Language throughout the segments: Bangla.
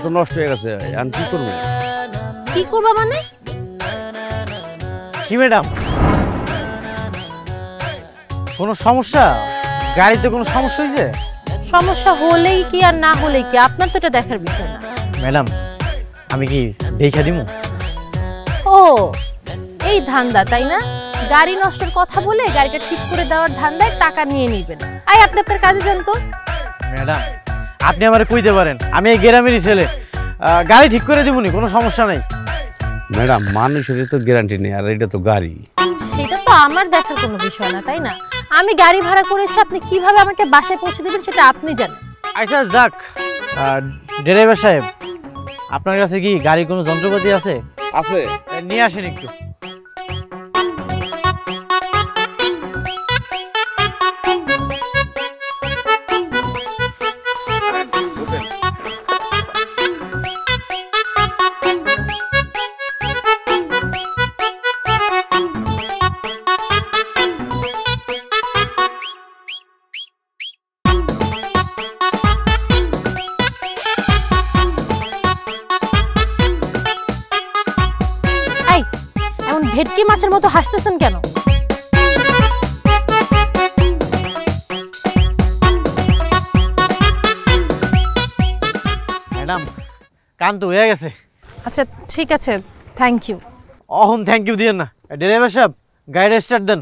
তো নষ্ট হয়ে গেছে, এখন কি করবো? কি করবা মানে? কি ম্যাডাম, কোনো সমস্যা? গাড়িতে কোনো সমস্যা হয়েছে? সমস্যা হলেই কি আর না হলেই কি, আপনার তো এটা দেখার বিষয় না। ম্যাডাম আমি কি দেখা দিব? ও এই ধান্দা তাই না? গাড়ি নষ্টের কথা বলে গাড়িটা ঠিক করে দেওয়ার ধান্দায় টাকা নিয়ে নিবেন। আই আপনি আপনার কাজে যান তো। ম্যাডাম আপনি আমারে কইতে পারেন, আমি এই গ্রামেরই ছেলে, গাড়ি ঠিক করে দিবনি, কোনো সমস্যা নেই। ম্যাডাম মানুষের তো গ্যারান্টি নেই, আর এটা তো গাড়ি। সেটা তো আমার দেখার কোনো বিষয় না তাই না? আমি গাড়ি ভাড়া করেছি, আপনি কিভাবে আমাকে বাসায় পৌঁছে দেবেন সেটা আপনি জানেন। আচ্ছা যাক, ড্রাইভার সাহেব আপনার কাছে কি গাড়ির কোনো যন্ত্রপাতি আছে? আছে, নিয়ে আসেন একটু। ভেটকি মাছের মতো হাসতেছেন কেন? ম্যাডাম কান তো হয়ে গেছে। আচ্ছা ঠিক আছে, thank you. Ahon thank you দিয়েন না, ড্রাইভার সাহেব গাড়ি স্টার্ট দেন।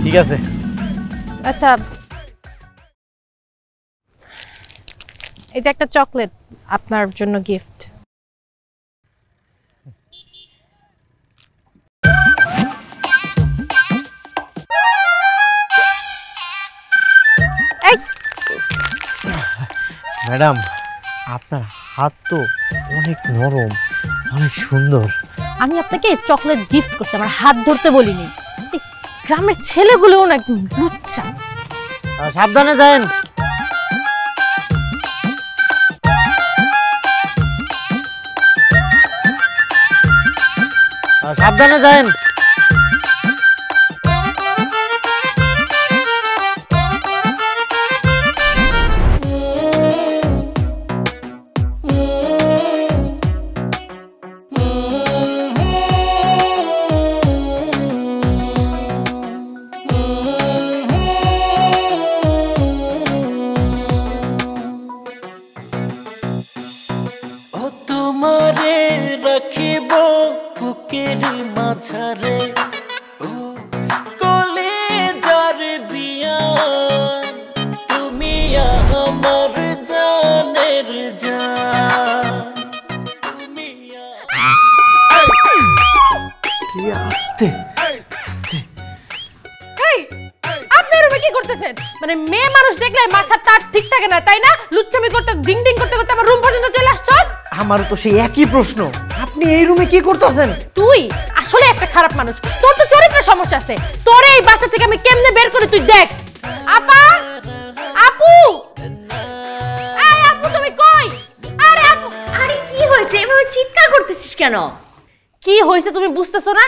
ঠিক আছে। আচ্ছা এই যে একটা চকলেট আপনার জন্য গিফট। ম্যাডাম আপনার হাত তো অনেক নরম, অনেক সুন্দর। আমি আপনাকে চকলেট গিফট করছি, আমার হাত ধরতে বলিনি। গ্রামের ছেলেগুলো না একদম লুচ্চা। সাবধানে যান। সাবধানে যান। মানে মেয়ে মানুষ দেখলে মাথা তার ঠিক থাকে না তাই না? লুচ্চামি করতে ডিং ডিং করতে করতে আমার রুম পর্যন্ত চলে আসছস। আমার তো সেই একই প্রশ্ন, আপনি এই রুমে কি করতেছেন? তুই আসলে একটা খারাপ মানুষ, তোর তো চরিত্রের সমস্যা আছে। তোরে এই বাসা থেকে আমি কেমনে বের করি তুই দেখ। আপা, আপু, এই আপু তুমি কই? আরে আপু, আরে কি হইছে? এভাবে চিৎকার করতেছিস কেন? কি হইছে তুমি বুঝতেছো না?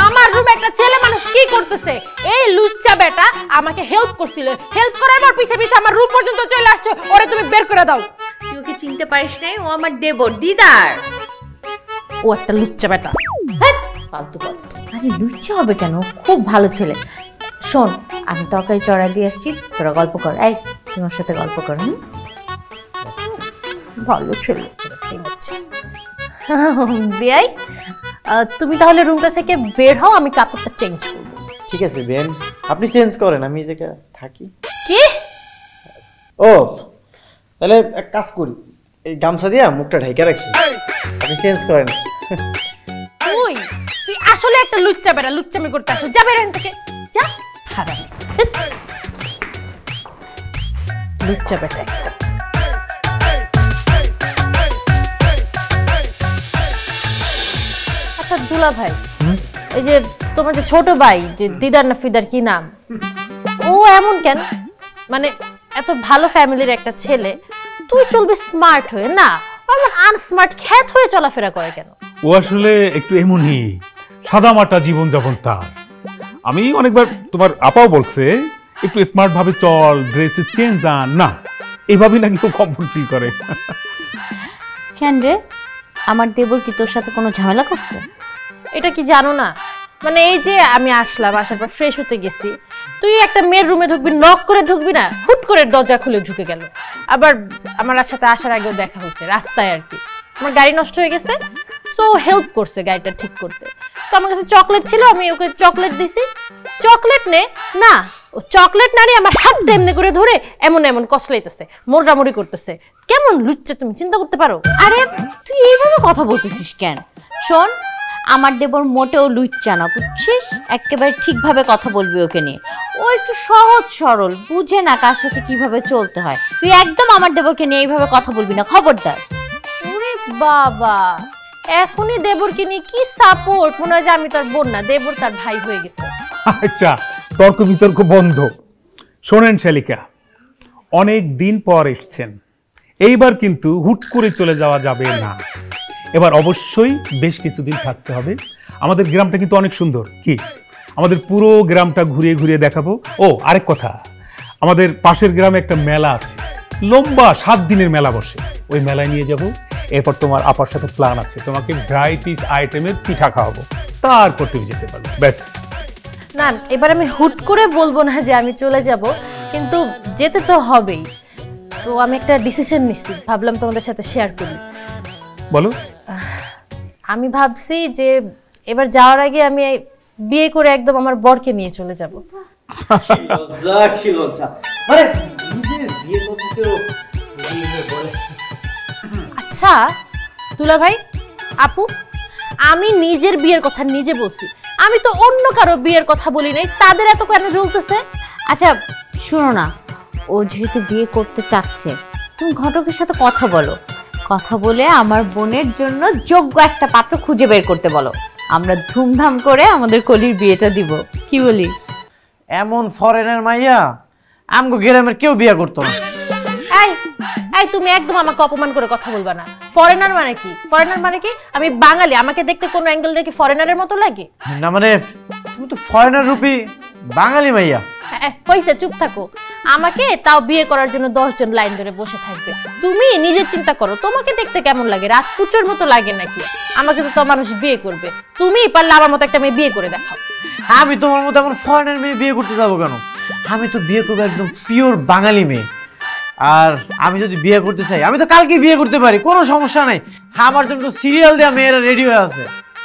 আমার রুমে একটা ছেলে মানুষ কি করতেছে? এই লুচ্চা বেটা আমাকে হেল্প করছিল, হেল্প করার পর পিছে পিছে আমার রুম পর্যন্ত চলে আসছে। ওরে তুমি বের করে দাও। তুই ওকে চিনতে পারিস নাই? ও আমার দেবর, দিদার। ও একটা লুচ্চা বেটা, ফালতু কথা। আরে লুচ্চা হবে কেন? খুব ভালো ছেলে। শোন, আমি তরকারি চড়াই দিয়ে আসছি, তোরা গল্প কর। এই তোমার সাথে গল্প কর। ভালো ছেলে। ঠিক আছে বিয়াই, তুমি তাহলে রুমটা থেকে বের হও, আমি কাপড়টা চেঞ্জ করব। ঠিক আছে বেন, আপনি চেঞ্জ করেন, আমি এই জায়গায় থাকি। কি? ও তাহলে এক কাজ করি, এই গামছা দিয়ে মুখটা ঢেকে রাখি, আপনি চেঞ্জ করেন। তুই আসলে একটা লুচ্চা বেটা, লুচ্চামি করতে আসো। যা বের এখান থেকে, যা। হারাম লুচ্চা বেটা একটা। আচ্ছা দুলা ভাই, এই যে তোমার যে ছোট ভাই, যে দিদার না ফিদার কি নাম, ও এমন কেন? মানে এত ভালো ফ্যামিলির একটা ছেলে, তুই চলবি স্মার্ট হয়ে, না এমন আনস্মার্ট খ্যাত হয়ে চলাফেরা করে কেন? ও আসলে একটু এমনই, সাদামাটা জীবনযাপন তার। আমি অনেকবার তোমার আপাও বলছে একটু স্মার্ট ভাবে চল, ড্রেসে চেঞ্জ আন, না এইভাবেই নাকি ও কমফোর্ট ফিল করে। কেন রে, আমার দেবর কি তোর সাথে কোনো ঝামেলা করছে? এটা কি জানো না, মানে এই যে আমি আসলাম, আসার পর ফ্রেশ হতে গেছি, তুই একটা মেয়ের রুমে ঢুকবি, নক করে ঢুকবি না, হুট করে দরজা খুলে ঢুকে গেল। আবার আমার সাথে আসার আগেও দেখা হচ্ছে রাস্তায় আর কি। আমার গাড়ি নষ্ট হয়ে গেছে, সো হেল্প করছে গাড়িটা ঠিক করতে। তো আমার কাছে চকলেট ছিল, আমি ওকে চকলেট দিছি। চকলেট নে না, ও চকলেট না নিয়ে আমার হাতটা এমনি করে ধরে এমন এমন কসলাইতেছে, মোড়ামুড়ি করতেছে। কেমন লুচ্চা, তুমি চিন্তা করতে পারো? আরে তুই এইভাবে কথা বলতেছিস কেন? শোন, আমার দেবর মোটেও লুচ্চা না, বুঝছিস? একেবারে ঠিকভাবে কথা বলবি ওকে নিয়ে। ও একটু সহজ সরল, বুঝে না কার সাথে কিভাবে চলতে হয়। তুই একদম আমার দেবরকে নিয়ে এইভাবে কথা বলবি না, খবরদার। ওরে বাবা, এখনই দেবরকে নিয়ে কি সাপোর্ট! মনে হয় যে আমি তার বোন না, দেবর তার ভাই হয়ে গেছে। আচ্ছা, তর্ক বিতর্ক বন্ধ। শোনেন শালিকা, অনেক দিন পর এসছেন, এইবার কিন্তু হুট করে চলে যাওয়া যাবে না। এবার অবশ্যই বেশ কিছুদিন থাকতে হবে। আমাদের গ্রামটা কিন্তু অনেক সুন্দর, কি আমাদের পুরো গ্রামটা ঘুরিয়ে ঘুরিয়ে দেখাবো। ও আরেক কথা, আমাদের পাশের গ্রামে একটা মেলা আছে, লম্বা 7 দিনের মেলা বসে, ওই মেলায় নিয়ে যাব। এরপর তোমার আপার সাথে প্ল্যান আছে, তোমাকে ভ্যারাইটিস আইটেমের পিঠা খাওয়াবো, তারপর তুমি যেতে পারবে। ব্যাস। না, এবার আমি হুট করে বলবো না যে আমি চলে যাব, কিন্তু যেতে তো হবেই। তো আমি একটা ডিসিশন নিচ্ছি, ভাবলাম তোমাদের সাথে শেয়ার করি। বলো। আমি ভাবছি যে এবার যাওয়ার আগে আমি বিয়ে করে একদম আমার বরকে নিয়ে চলে যাব। আচ্ছা দুলা ভাই, আপু, আমি নিজের বিয়ের কথা নিজে বলছি, আমি তো অন্য কারো বিয়ের কথা বলি নাই, তাদের এত কেন জ্বলতেছে? আচ্ছা শুনো না, ও যেহেতু বিয়ে করতে চাচ্ছে, তুমি ঘটকের সাথে কথা বলো, কথা বলে আমার বোনের জন্য যোগ্য একটা পাত্র খুঁজে বের করতে বলো। আমরা ধুমধাম করে আমাদের কলির বিয়েটা দিব, কি বলিস? এমন ফরেনের মাইয়া আমগো গ্রামের কেউ বিয়ে করতো না। এই এই, তুমি একদম আমাকে অপমান করে কথা বলবা না। ফরেনার মানে কি? ফরেনার মানে কি? আমি বাঙালি, আমাকে দেখতে কোনো অ্যাঙ্গেল দেখে ফরেনারের মতো লাগে? না মানে তুমি তো ফরেনার রূপী বাঙালি মাইয়া। হইছে, চুপ থাকো। আমাকে তাও বিয়ে করার জন্য 10 জন লাইন ধরে বসে থাকবে। তুমি নিজে চিন্তা করো, তোমাকে দেখতে কেমন লাগে? রাজপুত্রের মতো লাগে নাকি? আমাকে তো মানুষ বিয়ে করবে, তুমি পারলে আমার মতো একটা মেয়ে বিয়ে করে দেখাও। আমি তোমার মতো এমন ফরেনার মেয়ে বিয়ে করতে যাবো কেন? আমি তো বিয়ে করবো একদম পিওর বাঙালি মেয়ে। আর আমি যদি বিয়ে করতে চাই, আমি তো কালকে বিয়ে করতে পারি, কোনো সমস্যা নাই। আমার জন্য তো সিরিয়াল দেওয়া মেয়েরা রেডি হয়ে আছে।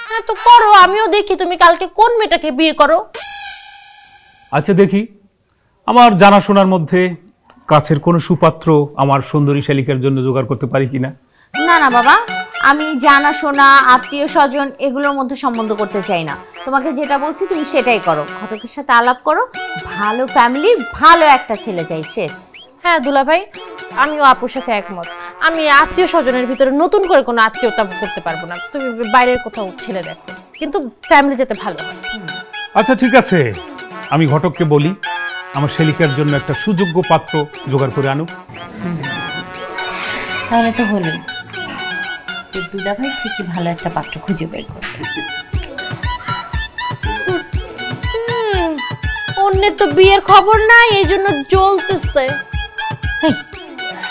হ্যাঁ তো করো, আমিও দেখি তুমি কালকে কোন মেয়েটাকে বিয়ে করো। আচ্ছা দেখি, আমার জানাশোনার মধ্যে কাছের কোনো সুপাত্র আমার সুন্দরী শালিকার জন্য জোগাড় করতে পারি কিনা। না না বাবা, আমি জানাশোনা আত্মীয় স্বজন এগুলোর মধ্যে সম্বন্ধ করতে চাই না। তোমাকে যেটা বলছি তুমি সেটাই করো, ঘটকের সাথে আলাপ করো, ভালো ফ্যামিলির ভালো একটা ছেলে চাই, শেষ। হ্যাঁ দুলা ভাই, আমিও আপুর সাথে একমত। আমি আত্মীয় স্বজনের ভিতরে নতুন করে কোনো আত্মীয়তা করতে পারবো না। তুমি বাইরের কোথাও ছেলে দেখো, কিন্তু ফ্যামিলি যেতে ভালো হয়। আচ্ছা ঠিক আছে, আমি ঘটককে বলি আমার শালিকার জন্য একটা সুযোগ্য পাত্র জোগাড় করে আনুক। তাহলে তো হলো, দুলা ভাই ঠিকই ভালো একটা পাত্র খুঁজে বের করবে। অন্যের তো বিয়ের খবর নাই, এই জন্য জ্বলতেছে।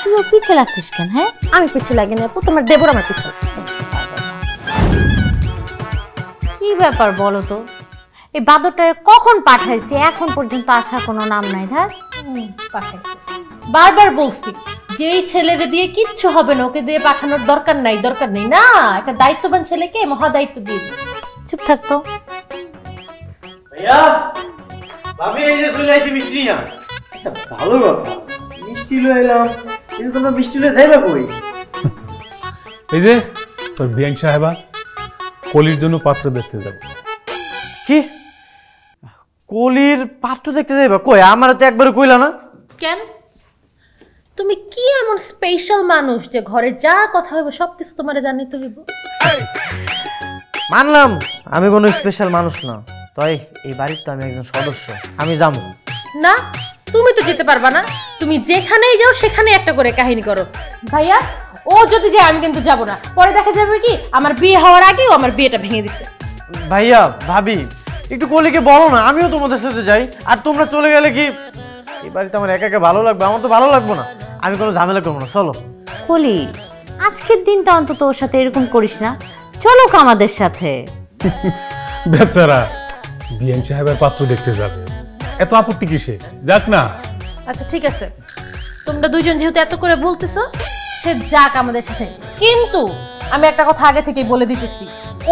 তুই ওর পিছে লাগছিস কেন? হ্যাঁ, আমি পিছিয়ে লাগে না আপু, তোমার দেবর আমার পিছিয়ে লাগছে। কি ব্যাপার বলো তো? এই বাদরটার কখন পাঠাইছি, এখন পর্যন্ত আসার কোনো নাম নাই। ধার পাঠাইছে, বারবার বলছি যে এই ছেলেরে দিয়ে কিচ্ছু হবে না, ওকে দিয়ে পাঠানোর দরকার নাই, দরকার নেই। না, একটা দায়িত্ববান ছেলেকে মহা দায়িত্ব দিয়ে দিচ্ছে। চুপ থাকতো। ভাইয়া, ভাবি এই যে চলে আসি মিষ্টি না। আচ্ছা ভালো কথা, মিষ্টি লয়ে এলাম, কিন্তু তোমরা মিষ্টি লয়ে যাইবা কই? এই যে তোর বিয়ান সাহেবা কলির জন্য পাত্র দেখতে যাব। কি কলির পাত্র দেখতে যাইবা? কই, আমার তো একবারে কইলা না। কেন? তুমি কি এমন স্পেশাল মানুষ যে ঘরে যা কথা হইব সবকিছু তোমার জানিতে হইব? মানলাম আমি কোনো স্পেশাল মানুষ না, তাই এই বাড়ির তো আমি একজন সদস্য, আমি যাবো না। তুমি তো যেতে পারবা না, তুমি যেখানেই যাও সেখানে একটা করে কাহিনী করো। ভাইয়া, ও যদি যায় আমি কিন্তু যাব না। পরে দেখা যাবে কি আমার বিয়ে হওয়ার আগে ও আমার বিয়েটা ভেঙে দিছে। ভাইয়া ভাবি একটু কলিকে বলো না, আমিও তোমাদের সাথে যাই। আর তোমরা চলে গেলে কি এই বাড়িতে আমার একা একা ভালো লাগবে? আমার তো ভালো লাগবে না, আমি কোনো ঝামেলা করবো না, চলো। কলি আজকের দিনটা অন্তত ওর সাথে এরকম করিস না, চলো আমাদের সাথে। বেচারা বিএম সাহেবের পাত্র দেখতে যাবে, এত আপত্তি কিসে? যাক না। আচ্ছা ঠিক আছে, তোমরা দুইজন যেহেতু এত করে বলতেছো, সে যাক আমাদের সাথে। কিন্তু আমি একটা কথা আগে থেকেই বলে দিতেছি,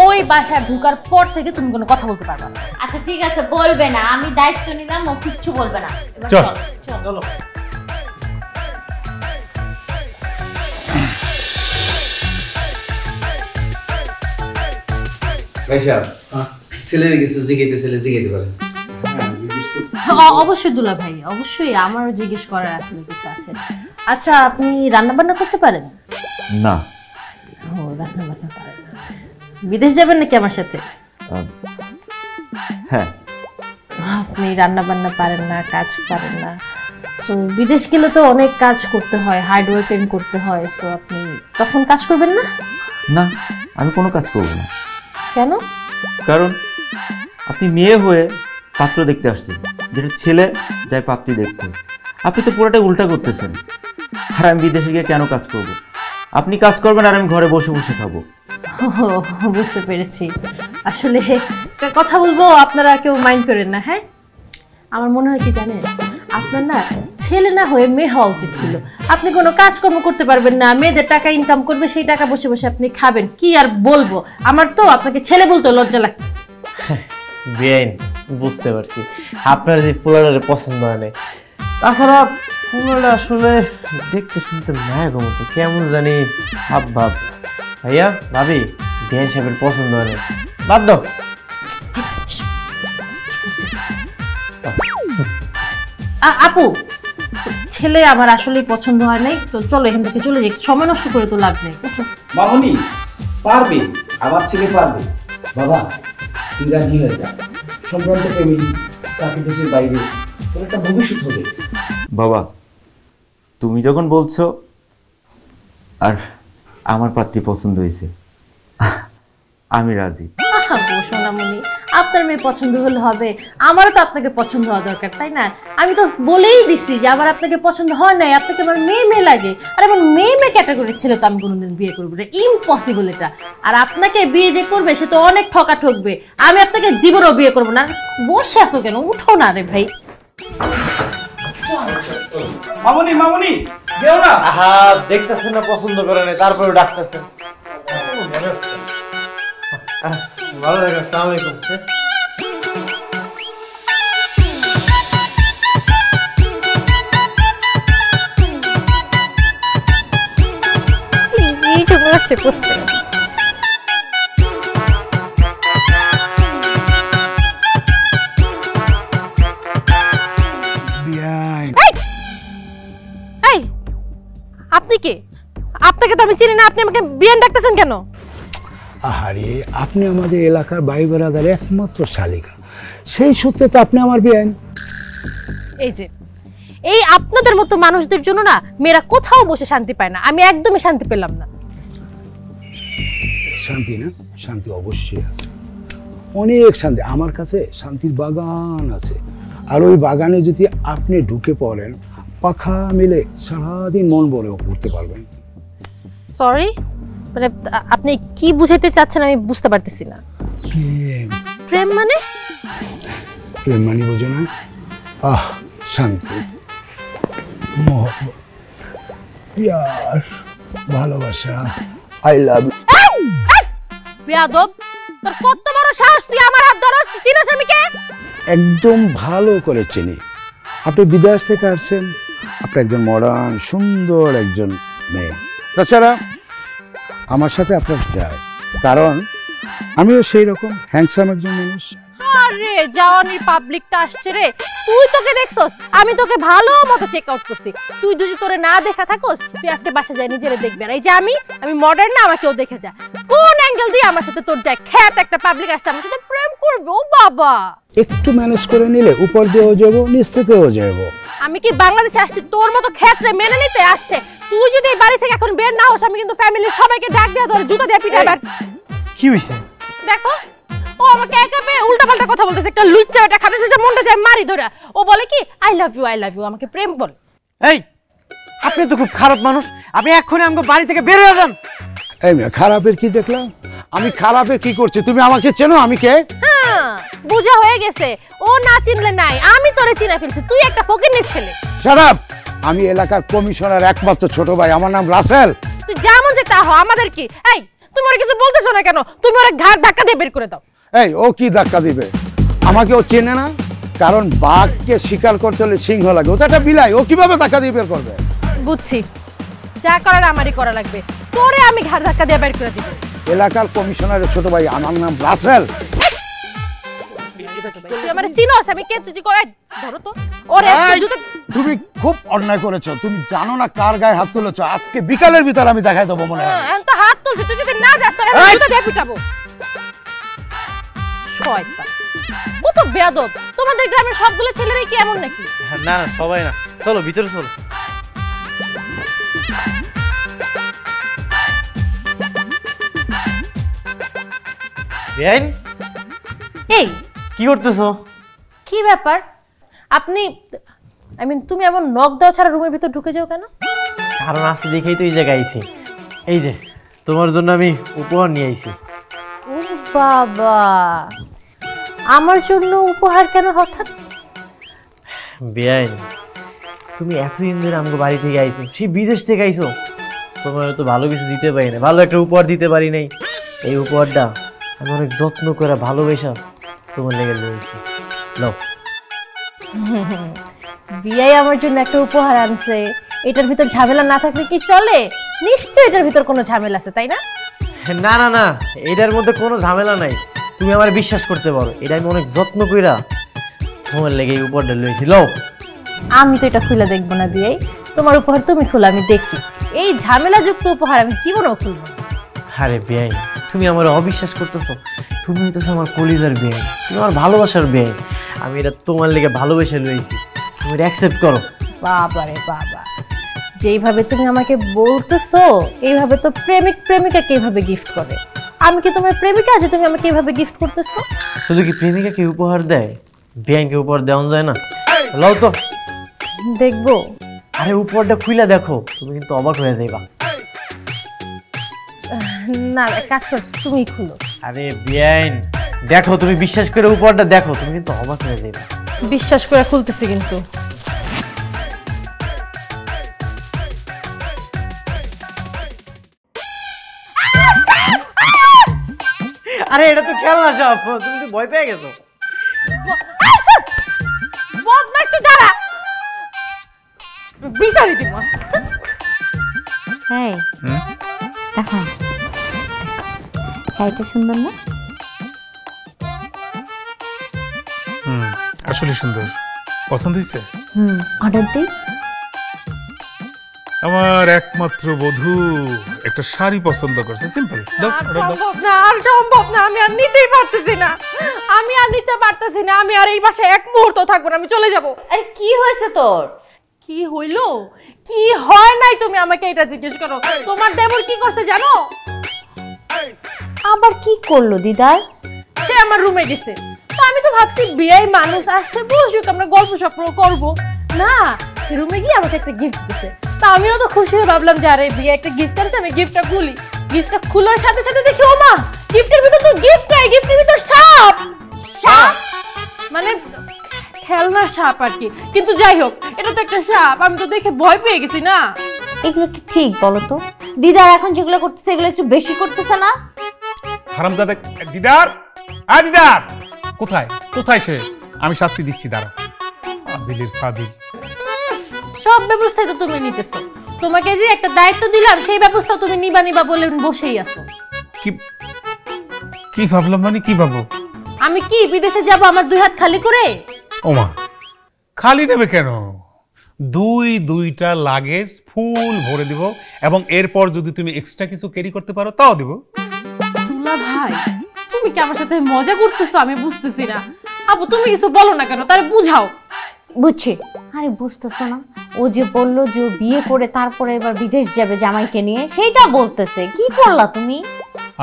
ওই বাসায় ঢোকার পর থেকে তুমি কোনো কথা বলতে পারবে না। আচ্ছা ঠিক আছে, বলবে না, আমি দায়িত্ব নিলাম, ও কিচ্ছু বলবে না। এবার চল। চলো। ভাই সাহেব, ছেলের কিছু জিগাইতে পারেন। অবশ্যই দুলা ভাই, অবশ্যই আমারও জিজ্ঞেস করার আসলে কিছু আছে। আচ্ছা আপনি রান্না বান্না করতে পারেন? না। ও রান্না বান্না পারেন না। বিদেশ যাবেন নাকি আমার সাথে? হ্যাঁ। আপনি রান্না বান্না পারেন না, কাজ পারেন না, সো বিদেশ গেলে তো অনেক কাজ করতে হয়, হার্ড ওয়ার্কিং করতে হয়, সো আপনি তখন কাজ করবেন না? না, আমি কোনো কাজ করব না। কেন? কারণ আপনি মেয়ে হয়ে পাত্র দেখতে আসছেন, যেটা ছেলে যায় পাত্রী দেখতে। আপনি তো পুরোটাই উল্টা করতেছেন। আর আমি বিদেশে গিয়ে কেন কাজ করব? আপনি কাজ করবেন আর আমি ঘরে বসে বসে খাবো। বুঝতে পেরেছি। আসলে একটা কথা বলবো, আপনারা কেউ মাইন্ড করেন না। হ্যাঁ, আমার মনে হয় কি জানেন, আপনার না ছেলে না হয়ে মেয়ে হওয়া উচিত ছিল। আপনি কোনো কাজকর্ম করতে পারবেন না, মেয়েদের টাকা ইনকাম করবে, সেই টাকা বসে বসে আপনি খাবেন। কি আর বলবো, আমার তো আপনাকে ছেলে বলতে লজ্জা লাগতেছে। বেআইন, বুঝতে পারছি আপনার যে পোলারে পছন্দ হয় না। তাছাড়া পোলাটা আসলে দেখতে শুনতে মায়ের মতো কেমন জানি ভাব ভাব। ভাইয়া ভাবি, বেআইন সাহেবের পছন্দ হয় না, বাদ দাও। আপু, ছেলে আমার আসলেই পছন্দ হয় নাই, তো চলো এখান থেকে চলে যাই, সময় নষ্ট করে তো লাভ নেই। মামনি পারবে, আমার ছেলে পারবে। বাবা তুই রাজি হয়ে যা, সম্ভ্রান্ত ফ্যামিলি, তাকে দেশের বাইরে, তোর একটা ভবিষ্যৎ হবে। বাবা, তুমি যখন বলছো আর আমার পাত্রী পছন্দ হয়েছে, আমি রাজি। সোনামণি, আপনার মেয়ে পছন্দ হলে হবে, আমারও তো আপনাকে পছন্দ হওয়া দরকার, তাই না? আমি তো বলেই দিছি যে আমার আপনাকে পছন্দ হয় নাই, আপনাকে আমার মেয়ে মেয়ে লাগে। আর আমার মেয়ে মেয়ে ক্যাটাগরির ছেলে তো আমি কোনোদিন বিয়ে করবো না, ইম্পসিবল এটা। আর আপনাকে বিয়ে যে করবে সে তো অনেক ঠকা ঠকবে, আমি আপনাকে জীবনেও বিয়ে করবো না। বসে আছো কেন, উঠো না রে ভাই। মামনি মামনি যেও না। আহা, দেখতেছেন না পছন্দ করে নাই, তারপরে ডাকতেছেন। ভালো লাগে। আসসালামু আলাইকুম। এই, আপনি কে? আপনাকে তো আমি চিনি না, আপনি আমাকে বিয়ান ডাকতেছেন কেন? আহারে, আপনি আমাদের এলাকার ভাই বেড়াদার একমাত্র শালিকা, সেই সূত্রে তো আপনি আমার বিয়ান। এই যে এই আপনাদের মতো মানুষদের জন্য না মেয়েরা কোথাও বসে শান্তি পায় না, আমি একদমই শান্তি পেলাম না। শান্তি না? শান্তি অবশ্যই আছে, অনেক শান্তি। আমার কাছে শান্তির বাগান আছে, আর ওই বাগানে যদি আপনি ঢুকে পড়েন, পাখা মেলে সারাদিন মন ভরে ঘুরতে পারবেন। সরি, মানে আপনি কি বুঝাইতে চাচ্ছেন আমি বুঝতে পারতেছি না। প্রেম। প্রেম মানে? প্রেম মানে বোঝো না? আহ, শান্তি, মোহব্বত, প্যার, ভালোবাসা, আই লাভ ইউ। বেয়াদব, তোর কত বড় সাহস, তুই আমার হাত ধরস? তুই চিনিস আমি কে? একদম ভালো করে চিনি। আপনি বিদেশ থেকে আসছেন, আপনি একজন মডার্ন সুন্দর একজন মেয়ে। তাছাড়া আমার সাথে আপনার যায়, কারণ আমিও সেই রকম হ্যান্ডসাম একজন মানুষ। আরে জাওয়ানির পাবলিকটা আসছে রে, তুই তোকে দেখছস? আমি তোকে ভালো মতো চেক আউট করছি। তুই যদি তোরে না দেখা থাকস, তুই আজকে বাসা যায় নিজেরে দেখবে। আর এই যে আমি মডার্ন না, আমাকেও দেখে যা। কোন অ্যাঙ্গেল দিয়ে আমার সাথে তোর যায়? খ্যাত একটা পাবলিক আসছে আমার সাথে প্রেম করবে? ও বাবা, একটু ম্যানেজ করে নিলে উপর দিয়েও যাবো, নিচ থেকেও যাবো। আমি কি বাংলাদেশে আসছি তোর মতো ক্ষেত্রে মেনে নিতে? আসছে তুই যদি এই বাড়ি থেকে এখন বের না হোস, আমি কিন্তু ফ্যামিলির সবাইকে ডাক দিয়ে ধরে জুতা দিয়ে পিটাইবার। কি হইছে? দেখো, ও আমাকে একা পেয়ে উল্টাপাল্টা কথা বলতেছে, একটা লুচ্চা একটা খারাপ যে মনটা যায় মারি ধরা। ও বলে কি আই লাভ ইউ, আমাকে প্রেম বলে। এই আপনি তো খুব খারাপ মানুষ, আপনি এক্ষুনি আমাকে বাড়ি থেকে বের হয়ে যান। এই মেয়ে, খারাপের কি দেখলাম? আমি খারাপের কি করছি? তুমি আমাকে চেনো? আমি কে? হ্যাঁ বুঝা হয়ে গেছে, ও না চিনলে নাই, আমি তোরে চিনে ফেলছি, তুই একটা ফকিন্নির ছেলে। Shut up! আমি এলাকার কমিশনার একমাত্র ছোট ভাই, আমার নাম রাসেল। তুই যেমন যে তা হ, আমাদের কি? এই তুমি ওরে কিছু বলতেছো না কেন? তুমি ওরে ঘাড় ধাক্কা দিয়ে বের করে দাও। এই ও কি ধাক্কা দিবে? আমাকে ও চেনে না, কারণ বাঘকে শিকার করতে হলে সিংহ লাগে, ও তো একটা বিলাই, ও কিভাবে ধাক্কা দিয়ে বের করবে? বুঝছি, যা করার আমারই করা লাগবে, তোরে আমি ঘাড় ধাক্কা দিয়ে বের করে দিব। এলাকার কমিশনারের ছোট ভাই, আমার নাম রাসেল। তুই আমারে চিনোস? আমি কে? তুই কই? ধরো তো ওরে জুতো। তুমি খুব অন্যায় করেছো, তুমি জানো না কার গায়ে হাত তুলেছো। আজকে বিকালের ভিতর আমি দেখাই দেবো মনে হয়। এখন তো হাত তুলছিস, তুই যদি না যাস তাহলে আমি জুতো দিয়ে পিটাবো। শয়তান, কত বেয়াদব! তোমাদের গ্রামের সবগুলো ছেলেরাই কি এমন নাকি? না না সবাই না, চলো ভিতরে চলো। বেআইন এই কি করতেছো? কি ব্যাপার? আপনি তুমি এমন নক দাও ছাড়া রুমের ভিতর ঢুকে যাও কেন? কারণ আছে দেখেই তো এই জায়গায় আইছি। এই যে তোমার জন্য আমি উপহার নিয়ে আইছি। ও বাবা, আমার জন্য উপহার কেন হঠাৎ? বেআইন তুমি এতদিন ধরে আমাকে বাড়ি থেকে আইছো, সেই বিদেশ থেকে আইছো, তোমার তো ভালো কিছু দিতে পারি না, ভালো একটা উপহার দিতে পারি নাই। এই উপহারটা আমি অনেক যত্ন করে ভালোবেসা তোমার লেগে রয়েছি। নাও। বিয়াই আমার জন্য একটা উপহার আনছে, এটার ভিতর ঝামেলা না থাকলে কি চলে? নিশ্চয় এটার ভিতর কোনো ঝামেলা আছে, তাই না? না না না, এটার মধ্যে কোনো ঝামেলা নাই, তুমি আমার বিশ্বাস করতে পারো। এটা আমি অনেক যত্ন কইরা তোমার লেগে এই উপহারটা লইছি। লও। আমি তো এটা খুলে দেখবো না বিয়াই, তোমার উপহার তুমি খুলে আমি দেখি। এই ঝামেলাযুক্ত উপহার আমি জীবনেও খুলবো না। আরে বেআইন তুমি আমার অবিশ্বাস করতেছো? তুমি তো আমার কলিজার বেআইন, তুমি আমার ভালোবাসার বেআইন। আমি এটা তোমার লেগে ভালোবেসে লইছি, তুমি এটা অ্যাকসেপ্ট করো। বাবা রে বাবা, যেইভাবে তুমি আমাকে বলতেছো এইভাবে তো প্রেমিক প্রেমিকাকে এইভাবে গিফট করে। আমি কি তোমার প্রেমিকা যে তুমি আমাকে এইভাবে গিফট করতেছো? শুধু কি প্রেমিকাকে উপহার দেয়, বেআইনকে উপহার দেওয়া যায় না? লও তো দেখবো। আরে উপহারটা খুইলা দেখো, তুমি কিন্তু অবাক হয়ে যাইবা। না এক কাজ কর, তুমি খুলো। আরে বেআইন দেখো, তুমি বিশ্বাস করে উপহারটা দেখো, তুমি কিন্তু অবাক হয়ে যাইবা। বিশ্বাস করে খুলতেছি কিন্তু। আরে এটা তো খেলনা সাপ, তুমি তো ভয় পেয়ে গেছো। বদমাশ তুই দাঁড়া, বিচারি দি মাস। এই দেখো, শাড়িটা সুন্দর না? আসলে সুন্দর, পছন্দ হয়েছে। অর্ডার দিই। আমার একমাত্র বধূ একটা শাড়ি পছন্দ করছে, সিম্পল দাও, অর্ডার দাও। সম্ভব না, আর সম্ভব না, আমি আর নিতেই পারতেছি না, আমি আর নিতে পারতেছি না, আমি আর এই বাসায় এক মুহূর্ত থাকবো না, আমি চলে যাব। আরে কি হয়েছে তোর? কি হইলো কি হয় নাই তুমি আমাকে এটা জিজ্ঞেস করো। তোমার দেবর কি করছে জানো? আবার কি করলো দিদার? সে আমার রুমে গেছে, তো আমি তো ভাবছি বিয়ে মানুষ আসছে, বসুক আমরা গল্প সপ্র করবো না, সে রুমে গিয়ে আমাকে একটা গিফট দিছে। তা আমিও তো খুশি হয়ে ভাবলাম যে আরে বিয়ে একটা গিফট আছে, আমি গিফটটা খুলি। গিফটটা খোলার সাথে সাথে দেখি ও মা, গিফটের ভিতর তো গিফট নাই, গিফটের ভিতর সাপ। সাপ মানে খেলনা সাপ আর কি, কিন্তু যাই হোক এটা তো একটা সাপ, আমি তো দেখে ভয় পেয়ে গেছি না। এগুলো কি ঠিক বলো তো? দিদার এখন যেগুলো করতেছে এগুলো একটু বেশি করতেছে না? হারামজাদা দিদার, আ দিদার কোথায় কোথায় সে? আমি শাস্তি দিচ্ছি, দাঁড়াও। ফাজিলের ফাজিল। সব ব্যবস্থাই তো তুমি নিতেছো, তোমাকে যে একটা দায়িত্ব দিলাম সেই ব্যবস্থা তুমি নিবা নিবা বলে বসেই আছো। কি কি ভাবলাম, মানে কি ভাবো? আমি কি বিদেশে যাব আমার দুই হাত খালি করে? ওমা খালি নেবে কেন? দুইটা লাগেজ ফুল ভরে দিব, এবং এরপর যদি তুমি এক্সট্রা কিছু ক্যারি করতে পারো তাও দিব। দুলা ভাই তুমি কি আমার সাথে মজা করতেছো? আমি বুঝতেছি না। আপু তুমি কিছু বলো না কেন, তারে বুঝাও। বুঝছি। আরে বুঝতেছো না, ও যে বললো যে ও বিয়ে করে তারপরে এবার বিদেশ যাবে জামাইকে নিয়ে, সেইটা বলতেছে। কি করলা তুমি?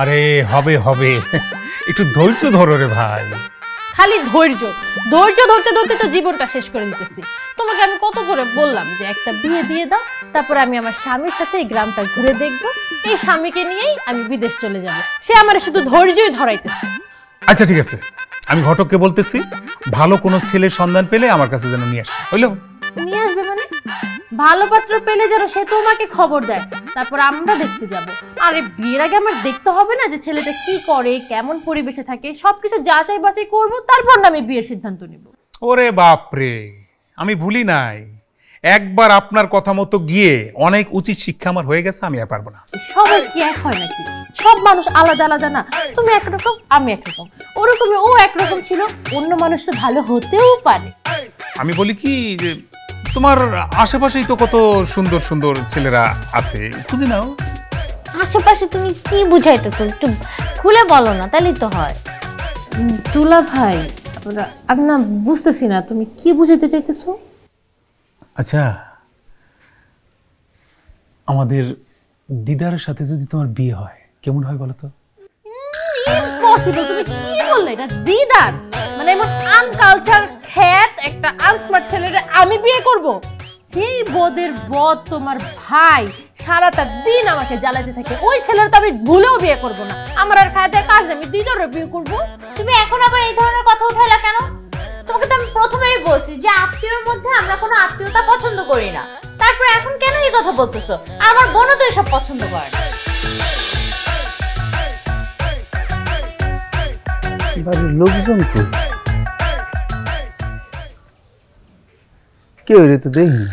আরে হবে হবে, একটু ধৈর্য ধরো রে ভাই। খালি ধৈর্য ধৈর্য ধরতে ধরতে তো জীবনটা শেষ করে দিতেছি। তোমাকে আমি কত করে বললাম যে একটা বিয়ে দিয়ে দাও, তারপর আমি আমার স্বামীর সাথে এই গ্রামটা ঘুরে দেখবো, এই স্বামীকে নিয়েই আমি বিদেশ চলে যাব। সে আমার শুধু ধৈর্যই ধরাইতেছে। আচ্ছা ঠিক আছে, আমি ঘটককে বলতেছি ভালো কোনো ছেলের সন্ধান পেলে আমার কাছে যেন নিয়ে আসে, হইলো? নিয়ে আসবে মানে? ভালো পাত্র পেলে যেন সে তোমাকে খবর দেয়, তারপর আমরা দেখতে যাব। আরে বিয়ের আগে আমার দেখতে হবে না যে ছেলেটা কি করে, কেমন পরিবেশে থাকে, সবকিছু যাচাই বাছাই করবো, তারপর না আমি বিয়ের সিদ্ধান্ত নিব। ওরে বাপরে, আমি ভুলি নাই, একবার আপনার কথা মতো গিয়ে অনেক উচিত শিক্ষা আমার হয়ে গেছে, আমি আর পারবো না। সবাই কি এক হয় নাকি? সব মানুষ আলাদা আলাদা না? তুমি একরকম, আমি একরকম, ওরকমই ও একরকম ছিল, অন্য মানুষ তো ভালো হতেও পারে। আমি বলি কি যে তোমার আশেপাশেই তো কত সুন্দর সুন্দর ছেলেরা আছে, খুঁজে নাও। আশেপাশে তুমি কি বুঝাইতেছো? একটু খুলে বলো না, তাহলেই তো হয়। দুলা ভাই, আমি না বুঝতেছি না তুমি কি বুঝাইতে চাইতেছো। আচ্ছা, আমাদের দিদারের সাথে যদি তোমার বিয়ে হয় কেমন হয় বলো তো? ইম্পসিবল! তুমি কি বললে? এটা দিদার মানে এমন আনকালচার খ্যাত একটা আনস্মার্ট ছেলেরে আমি বিয়ে করব? যেই বদের বদ তোমার ভাই সারাটা দিন আমাকে জ্বালাতে থাকে, ওই ছেলের তো আমি ভুলেও বিয়ে করব না। আমার আর খায় দেয় কাজ নেই, আমি দিদারে বিয়ে করব। তুমি এখন আবার এই ধরনের কথা উঠাইলা কেন? তোমাকে তো আমি প্রথমেই বলছি যে আত্মীয়র মধ্যে আমরা কোনো আত্মীয়তা পছন্দ করি না, তারপর এখন কেন এই কথা বলতেছো? আমার বোনও তো এসব পছন্দ করে না। বাড়ির লোকজন কই? কেউ রে তো দেখি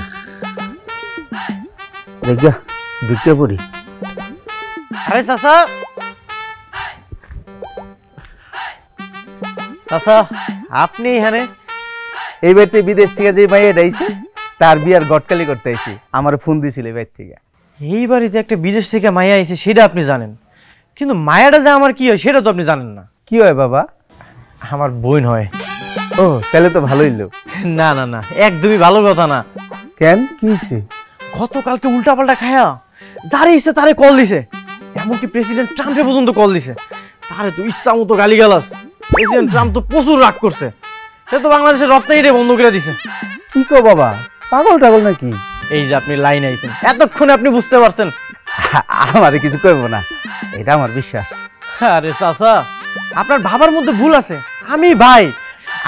রেগা ঢুকে পড়ি। আরে চাচা, চাচা আপনি এখানে? এই বাড়িতে বিদেশ থেকে যে মাইয়া ডাইছে তার বিয়ার গটকালি করতে আইছি, আমার ফোন দিছিল এই বাড়ি থেকে। এই বাড়িতে একটা বিদেশ থেকে মায়া আইছে সেটা আপনি জানেন, কিন্তু মায়াটা যে আমার কি হয় সেটা তো আপনি জানেন না। কি হয় বাবা? আমার বোন হয়। ও তাহলে তো ভালোই লোক। না না না, একদমই ভালো কথা না। কেন, কি হয়েছে? গতকালকে উল্টা পাল্টা খায়া যারে ইচ্ছে তারে কল দিছে, এমনকি প্রেসিডেন্ট ট্রাম্পে পর্যন্ত কল দিছে। তারে তো ইচ্ছা মতো গালিগালাজ। প্রেসিডেন্ট ট্রাম্প তো প্রচুর রাগ করছে, সে তো বাংলাদেশের রপ্তানিটা বন্ধ করে দিছে। কি কো বাবা, পাগল টাগল নাকি? এই যে আপনি লাইন আইছেন, এতক্ষণে আপনি বুঝতে পারছেন। আমারে কিছু কইব না, এটা আমার বিশ্বাস। আরে চাচা, আপনার ভাবার মধ্যে ভুল আছে। আমি ভাই,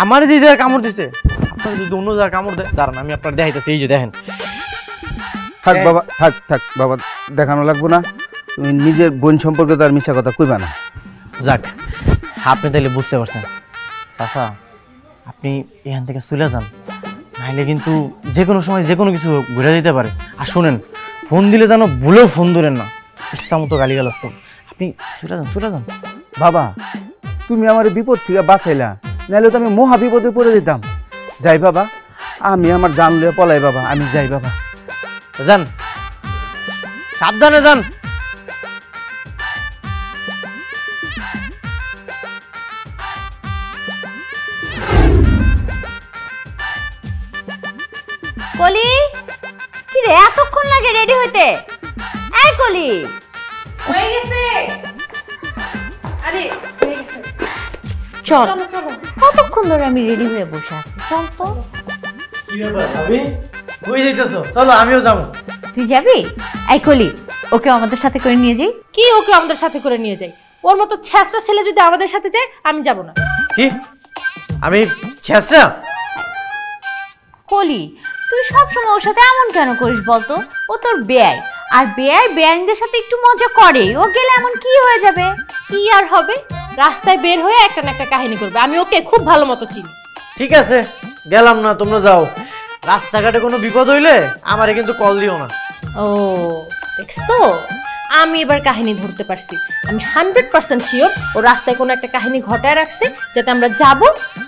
আমার যে জায়গায় কামড় দিছে, আপনার যদি অন্য জায়গায় কামড় দেয়, দাঁড়ান আমি আপনার দেখাইতেছি। এই যে দেখেন। থাক বাবা, থাক থাক বাবা, দেখানো লাগবো না। তুমি নিজের বোন সম্পর্কে তো আর মিশা কথা কইবা না। যাক, আপনি তাহলে বুঝতে পারছেন। চাচা, আপনি এখান থেকে চলে যান, নাইলে কিন্তু যে কোনো সময় যে কোনো কিছু ঘুরে যেতে পারে। আর শোনেন, ফোন দিলে যেন ভুলেও ফোন ধরেন না, ইচ্ছা মতো গালিগালাজ করুন। আপনি চলে যান, চলে যান। বাবা, তুমি আমার বিপদ থেকে বাঁচাইলা, নাহলে তো আমি মহা বিপদে পড়ে যেতাম। যাই বাবা, আমি আমার জান লইয়া পলাই বাবা, আমি যাই বাবা। যান, সাবধানে যান। কলি, কি রে এতক্ষণ লাগে রেডি হইতে? এই কলি, হয়ে গেছে। আরে হয়ে গেছে, চল। চলো চলো। কতক্ষণ ধরে আমি রেডি হয়ে বসে আছি, চল তো। কি ব্যাপার ভাবি, কই যাইতেছো? চলো আমিও যাবো। তুই যাবি? এই কলি, ওকে আমাদের সাথে করে নিয়ে যাই। কি ওকে আমাদের সাথে করে নিয়ে যাই? ওর মতো ছ্যাঁচড়া ছেলে যদি আমাদের সাথে যায়, আমি যাব না। কি? আমি ছেঁচড়া? কলি, তুই সবসময় ওর সাথে এমন কেন করিস বলতো? ও তোর বেয়াই, আর বেয়াই বেয়াইনদের সাথে একটু মজা করে। ও গেলে এমন কি হয়ে যাবে? কি আর হবে, রাস্তায় বের হয়ে একটা না একটা কাহিনী করবে। আমি ওকে খুব ভালো মতো চিনি। ঠিক আছে, গেলাম না, তোমরা যাও। রাস্তাঘাটে কোনো বিপদ হইলে আমারে কিন্তু কল দিও না। ও দেখছো, আমি এবার কাহিনী ধরতে পারছি। আমি 100% শিওর ও রাস্তায় কোনো একটা কাহিনী ঘটায় রাখছে, যাতে আমরা যাব,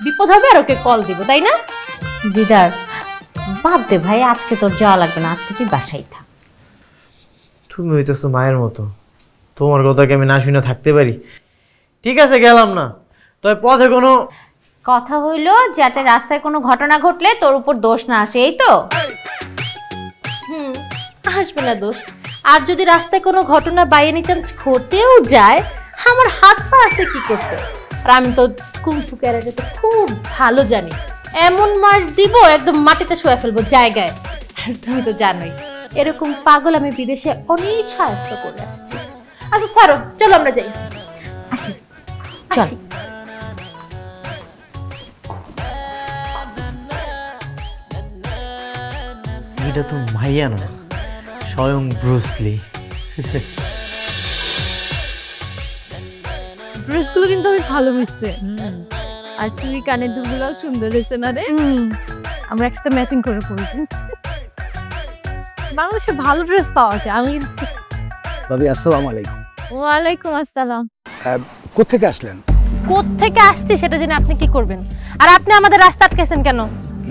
বিপদ হবে আর ওকে কল দিব, তাই না? দিদার, বাদ দে ভাই, আজকে তোর যাওয়া লাগবে না, আজকে তুই বাসায় থাক। তুমি হইতেছো মায়ের মতো, তোমার কথা কি আমি না শুনে থাকতে পারি? ঠিক আছে, গেলাম না। তবে পথে কোনো কথা হইলো যাতে রাস্তায় কোনো ঘটনা ঘটলে তোর উপর দোষ না আসে, এই তো? আসবে না দোষ। আর যদি রাস্তায় কোনো ঘটনা বাই এনি চান্স ঘটেও যায়, আমার হাত পা আছে কি করতে? আর আমি তো কুংফু ক্যারাটে তো খুব ভালো জানি, এমন মার দিব একদম মাটিতে শুয়ে ফেলবো জায়গায়। আর তুমি তো জানোই এরকম পাগল আমি বিদেশে অনেক সাহায্য করে আসছি। আচ্ছা ছাড়ো, চলো আমরা যাই। চল। এটা তো মাইয়া না, স্বয়ং ব্রুসলি। ড্রেসগুলো কিন্তু আমি ভালো মিশছে। আর চুরি কানের দুলগুলোও সুন্দর হয়েছে না রে? আমরা একসাথে ম্যাচিং করে পড়বো। বাংলাদেশে ভালো ড্রেস পাওয়া যায়। আমি ভাবি আসসালামু আলাইকুম। ওয়ালাইকুম আসসালাম। কোত্থেকে আসলেন? কোত্থেকে আসছি সেটা জেনে আপনি কি করবেন? আর আপনি আমাদের রাস্তা আটকেছেন কেন?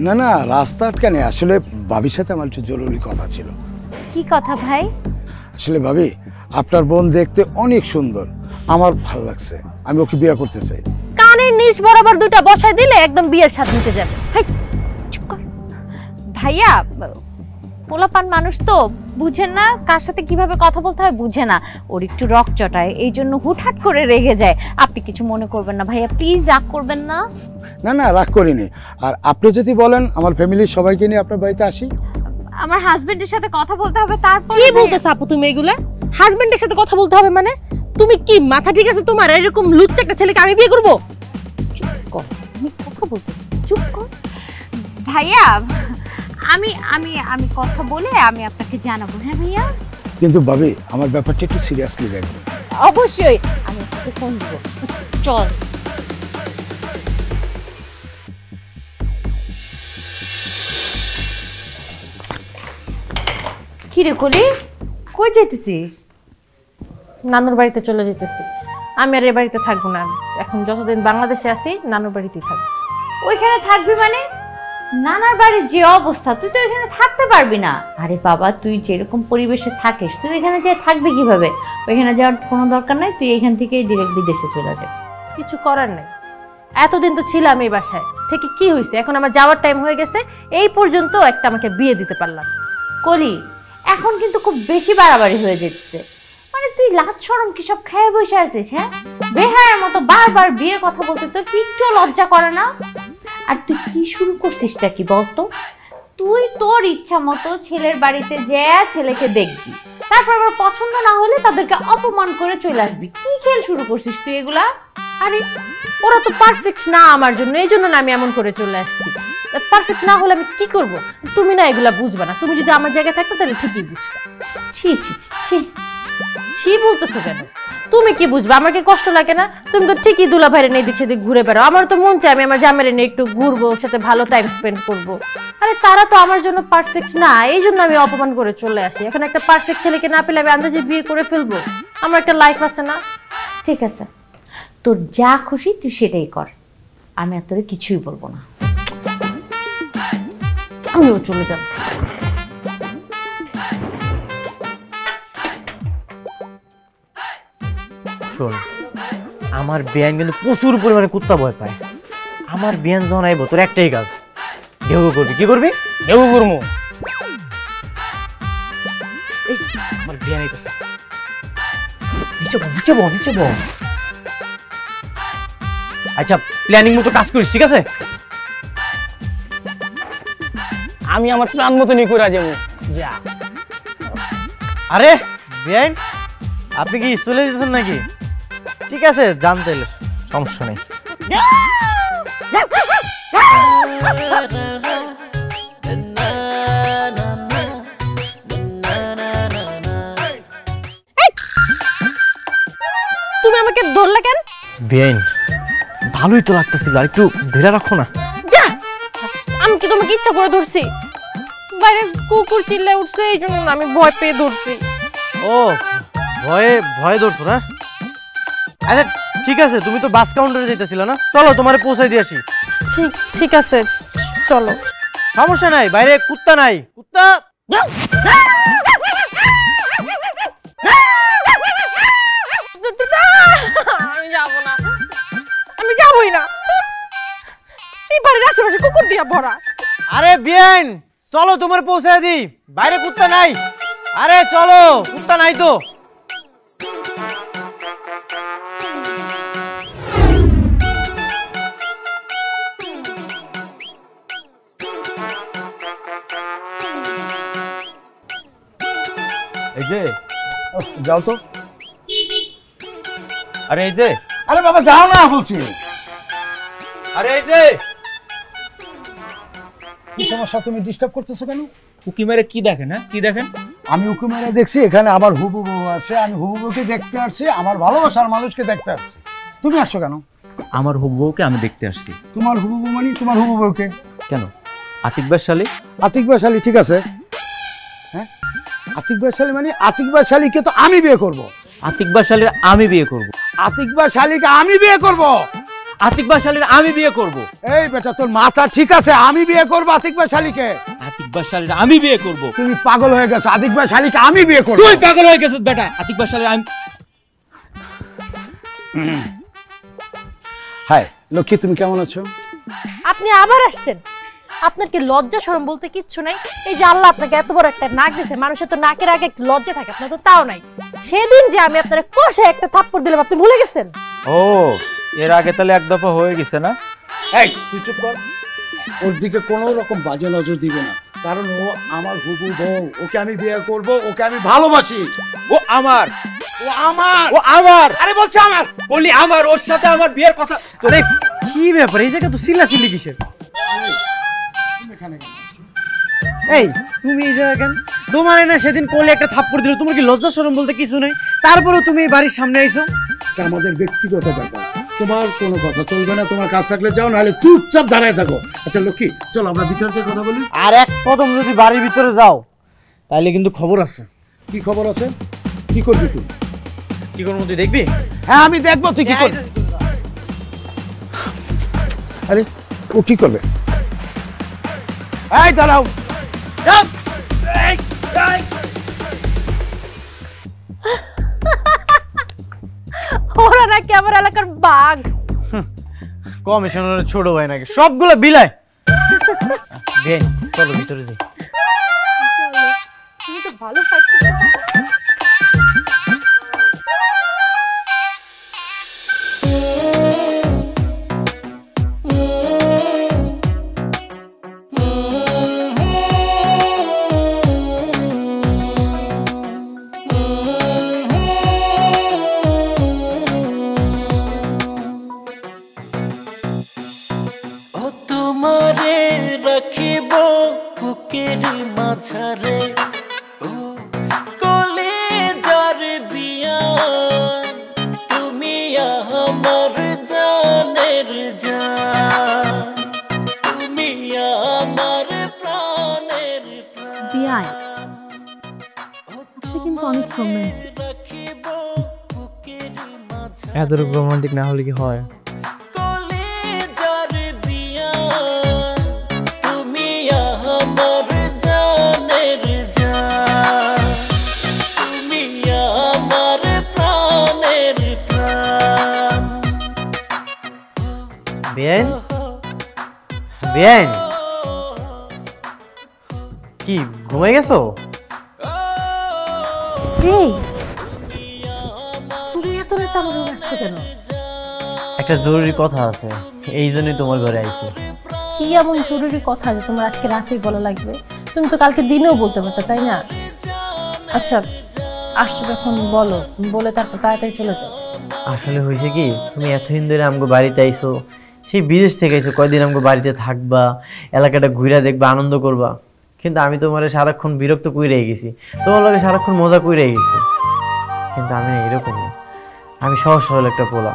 না না, রাস্তা আটকানে, আসলে ভাবির সাথে আমার একটু জরুরি কথা ছিল। কি কথা ভাই? আসলে ভাবি, আপনার বোন দেখতে অনেক সুন্দর, আমার ভালো লাগছে, আমি ওকে বিয়ে করতে চাই। কানের নিচ বরাবর দুইটা বসায় দিলে একদম বিয়ের স্বাদ নিতে যাবে। চুপ কর ভাইয়া, পোলাপান মানুষ তো বুঝেন না কার সাথে কিভাবে কথা বলতে হয়, বুঝে না। ওর একটু রক চটায়, এই জন্য হুটহাট করে রেগে যায়। আপনি কিছু মনে করবেন না ভাইয়া, প্লিজ রাগ করবেন না। না না, রাগ করিনি। আর আপনি যদি বলেন আমার ফ্যামিলির সবাইকে নিয়ে আপনার বাড়িতে আসি। আমার হাজবেন্ডের সাথে কথা বলতে হবে, তারপর কি বলতেছ আপু তুমি এগুলা? হাজবেন্ডের সাথে কথা বলতে হবে মানে? তুমি কি মাথা ঠিক আছে তোমার? এরকম লুচ্চা একটা ছেলেকে আমি বিয়ে করব? চুপ কর, আমি কথা বলতেছি, চুপ কর। ভাইয়া আমি আমি আমি কথা বলে আমি আপনাকে জানাবো। হ্যাঁ ভাইয়া? কিন্তু ভাবি, আমার ব্যাপারটা একটু সিরিয়াসলি দেখবেন। অবশ্যই, আমি আপনাকে ফোন দিব। চল। কি রে কলি, কই যেতেছিস? নানুর বাড়িতে চলে যেতেছি। আমি আর এ বাড়িতে থাকবো না, এখন যতদিন বাংলাদেশে আছি নানুর বাড়িতেই থাকবো। ওইখানে থাকবি মানে? নানার বাড়ির যে অবস্থা, তুই তো এখানে থাকতে পারবি না। আরে বাবা, তুই যেরকম পরিবেশে থাকিস, তুই এখানে যে থাকবি কিভাবে? ওইখানে যাওয়ার কোনো দরকার নাই, তুই এখান থেকে ডিরেক্ট বিদেশে চলে যা। কিছু করার নেই, এতদিন তো ছিলাম এই বাসায় থেকে, কি হয়েছে? এখন আমার যাওয়ার টাইম হয়ে গেছে, এই পর্যন্ত একটা আমাকে বিয়ে দিতে পারলাম। কলি, এখন কিন্তু খুব বেশি বাড়াবাড়ি হয়ে যাচ্ছে। মানে তুই লাজ শরম কি সব খেয়ে বসে আছিস? হ্যাঁ, বেহায়ের মতো বারবার বিয়ের কথা বলতে তোর কি একটু লজ্জা করে না? আর তুই কি শুরু করছিসটা কি বলতো? তুই তোর ইচ্ছা মতো ছেলের বাড়িতে যা ছেলেকে দেখবি, তারপর আবার পছন্দ না হলে তাদেরকে অপমান করে চলে আসবি। কি খেল শুরু করছিস তুই এগুলা? আরে ওরা তো পারফেক্ট না আমার জন্য, এই জন্য না আমি এমন করে চলে আসছি। পারফেক্ট না হলে আমি কি করব? তুমি না এগুলা বুঝবা না। তুমি যদি আমার জায়গায় থাকতো তাহলে ঠিকই বুঝতে। ছি ছি ছি, ছি বলতেছো কেন? তুমি কি বুঝবা? আমার কি কষ্ট লাগে না? তুমি তো ঠিকই দুলা ভাইরে নিয়ে দিক সেদিক ঘুরে বেড়াও। আমার তো মন চায় আমি আমার জামাইরে নিয়ে একটু ঘুরবো, ওর সাথে ভালো টাইম স্পেন্ড করব। আরে তারা তো আমার জন্য পারফেক্ট না, এই জন্য আমি অপমান করে চলে আসি। এখন একটা পারফেক্ট ছেলেকে না পেলে আমি আন্দাজে বিয়ে করে ফেলবো? আমার একটা লাইফ আছে না? ঠিক আছে, তোর যা খুশি তুই সেটাই কর, আমি আর তোরে কিছুই বলবো না। আমিও চলে যাবো। শোন, আমার বিয়ান কিন্তু প্রচুর পরিমাণে কুত্তা ভয় পায়। আমার বিয়ান যখন আইব, তোর একটাই কাজ, ঢেউ করবি। কি করবি? ঢেউ করবো। আমার বিয়ান আইতেছে, নিচে বল, নিচে বল, নিচে বল। আচ্ছা, প্ল্যানিং মতো কাজ করিস, ঠিক আছে? আমি আমার প্ল্যান মতো নিয়ে করে যাবো। যা। আরে বিয়ান, আপনি কি চলে যেতেছেন নাকি? ঠিক আছে, জানতে এলে সমস্যা নেই। তুমি আমাকে ধরলে কেন? বিয়ান, ভালোই তো লাগতেছিল, আর একটু ধরে রাখো না। যা, আমি কি তোমাকে ইচ্ছা করে ধরছি? বাইরে কুকুর চিল্লায় উঠছে, এই জন্য আমি ভয় পেয়ে ধরছি। ও, ভয়ে ভয়ে ধরছো না? আচ্ছা ঠিক আছে, তুমি তো বাস কাউন্টারে যাইতেছিল না, চলো তোমারে পৌঁছাই দিয়ে আসি। ঠিক ঠিক আছে, চলো। সমস্যা নাই, বাইরে কুত্তা নাই। কুত্তা আমি যাবো না, আমি যাবোই না। এই বাড়ির আশেপাশে কুকুর দিয়া ভরা। আরে বিয়ান, চলো তোমার পৌঁছাই দিই, বাইরে কুত্তা নাই। আরে চলো, কুত্তা নাই তো। এই যে যাও তো। আরে এই যে আরে বাবা যাও না বলছি। আরে এই যে কি সমস্যা, তুমি ডিস্টার্ব করতেছো কেন? উকি মেরে কি দেখেন? হ্যাঁ কি দেখেন? আমি উকি মেরে দেখছি এখানে আমার হুবু বউ আছে, আমি হুবু বউকে দেখতে আসছি, আমার ভালোবাসার মানুষকে দেখতে আসছি। তুমি আসছো কেন? আমার হুবু বউকে আমি দেখতে আসছি। তোমার হুবু বউ মানে তোমার হুবু বউকে? কেন? আতিক ভাইয়ের শালী। আতিক ভাই শালী, ঠিক আছে। হ্যাঁ, আতিক ভাই শালী মানে আতিক ভাই শালীকে তো আমি বিয়ে করব। আতিক ভাইয়ের শালীর আমি বিয়ে করব। আতিক ভাই শালীকে আমি বিয়ে করব। আতিক ভাইয়ের শালীর আমি বিয়ে করব। এই বেটা তোর মাথা ঠিক আছে? আমি বিয়ে করব আতিক ভাই শালীকে। আতিক ভাইয়ের শালীর আমি বিয়ে করব। তুমি পাগল হয়ে গেছো, আতিক ভাই শালীকে আমি বিয়ে করব। তুই পাগল হয়ে গেছিস বেটা। আতিক ভাইয়ের শালীর আমি। হাই লক্ষ্মী, তুমি কেমন আছো? আপনি আবার আসছেন? আপনার কি লজ্জা শরম বলতে কিচ্ছু নাই? এই যে আল্লাহ আপনাকে এত বড় একটা নাক দিয়েছে, মানুষের তো নাকের আগে একটু লজ্জা থাকে, আপনার তো তাও নাই। সেদিন যে আমি আপনার কষে একটা থাপ্পড় দিলাম, আপনি ভুলে গেছেন? ও, এর আগে তাহলে এক দফা হয়ে গেছে না? এই তুই চুপ কর। ওর দিকে কোনো রকম বাজে নজর দিবে না, কারণ ও আমার হুবু বউ। ওকে আমি বিয়ে করব, ওকে আমি ভালোবাসি। ও আমার, ও আমার, ও আমার। আরে বলছে আমার, বলি আমার, ওর সাথে আমার বিয়ের কথা। আরে কি ব্যাপার, এই জায়গা তো চিল্লাচিল্লি কিসের? এই তুমি এই জায়গা কেন? তোমার না সেদিন কোলে একটা থাপ্পড় দিল, তোমার কি লজ্জা শরম বলতে কিছু নেই? তারপরেও তুমি এই বাড়ির সামনে আইছো। এটা আমাদের ব্যক্তিগত ব্যাপার, তোমার কোনো কথা চলবে না। তোমার কাজ থাকলে যাও, নাহলে চুপচাপ দাঁড়ায় থাকো। আচ্ছা লক্ষ্মী, চলো আমরা ভিতরে যে কথা বলি। আর এক কদম যদি বাড়ির ভিতরে যাও তাহলে কিন্তু খবর আছে। কি খবর আছে? কি করবি তুই? কি করবো তুই দেখবি? হ্যাঁ আমি দেখবো তুই কি করবি। আরে ও কি করবে? এই দাঁড়াও। ওরা নাকি আমার এলাকার বাঘ। কমিশনারের ছোট ভাই নাকি, সবগুলো বিলায়। চলো ভিতরে যাই। তুমি তো ভালো ফাইট করতে পারো। তোমারে রাখিব বুকের মাঝারে, ও কলেজার বিয়া, তুমি আমার জানের জান, তুমি আমার প্রাণের বিয়াই, আপনি কিন্তু অনেক রোমান্টিক। এত রোমান্টিক না হলে কি হয়? বেন বেন, কি ঘুমাই গেছো? এই তুমি এত রাতে আমার রুমে আসছো কেন? একটা জরুরি কথা আছে, এই জন্যই তোমার ঘরে আইছি। কি এমন জরুরি কথা যে তোমার আজকে রাতেই বলা লাগবে? তুমি তো কালকে দিনেও বলতে পারতে, তাই না? আচ্ছা আসছো যখন বলো, বলে তারপর তাড়াতাড়ি চলে যাও। আসলে হয়েছে কি, তুমি এতদিন ধরে আমগো বাড়িতে আইছো, সেই বিদেশ থেকে আইছো, কয়দিন আমগো বাড়িতে থাকবা, এলাকাটা ঘুরে দেখবা, আনন্দ করবা। কিন্তু আমি তোমার সারাক্ষণ বিরক্ত কইরে গেছি, তোমার লগে সারাক্ষণ মজা কইরে গেছি। কিন্তু আমি না এরকম না, আমি সহজ সরল একটা পোলা,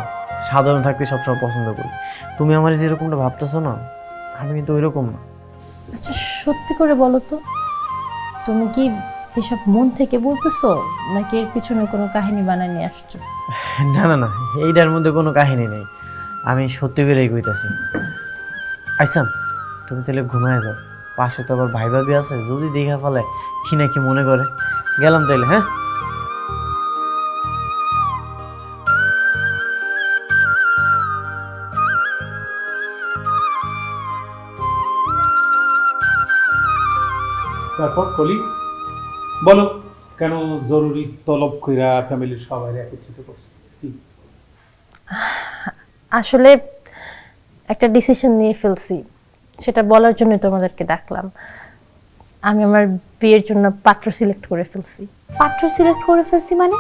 সাধারণ থাকতে সবসময় পছন্দ করি। তুমি আমার যেরকমটা ভাবতেছো না, আমি কিন্তু ওইরকম না। আচ্ছা সত্যি করে বলো তো, তুমি কি এসব মন থেকে বলতেছো, নাকি এর পিছনে কোনো কাহিনী বানায় নিয়ে আসছো? না না না, এইটার মধ্যে কোনো কাহিনী নেই, আমি সত্যি করেই কইতাছি। আচ্ছা তুমি তাহলে ঘুমায় যাও, পাশে তো আবার ভাই ভাবি আছে, যদি দেখা ফেলে কি না কি মনে করে। গেলাম তাইলে, হ্যাঁ? তারপর কলি বলো, কেন জরুরি তলব কইরা ফ্যামিলির সবাই একত্রিত করছে? আসলে একটা ডিসিশন নিয়ে ফেলছি, সেটা বলার জন্য তোমাদেরকে ডাকলাম। আমি আমার বিয়ের জন্য পাত্র সিলেক্ট করে ফেলছি। পাত্র সিলেক্ট করে ফেলছি মানে?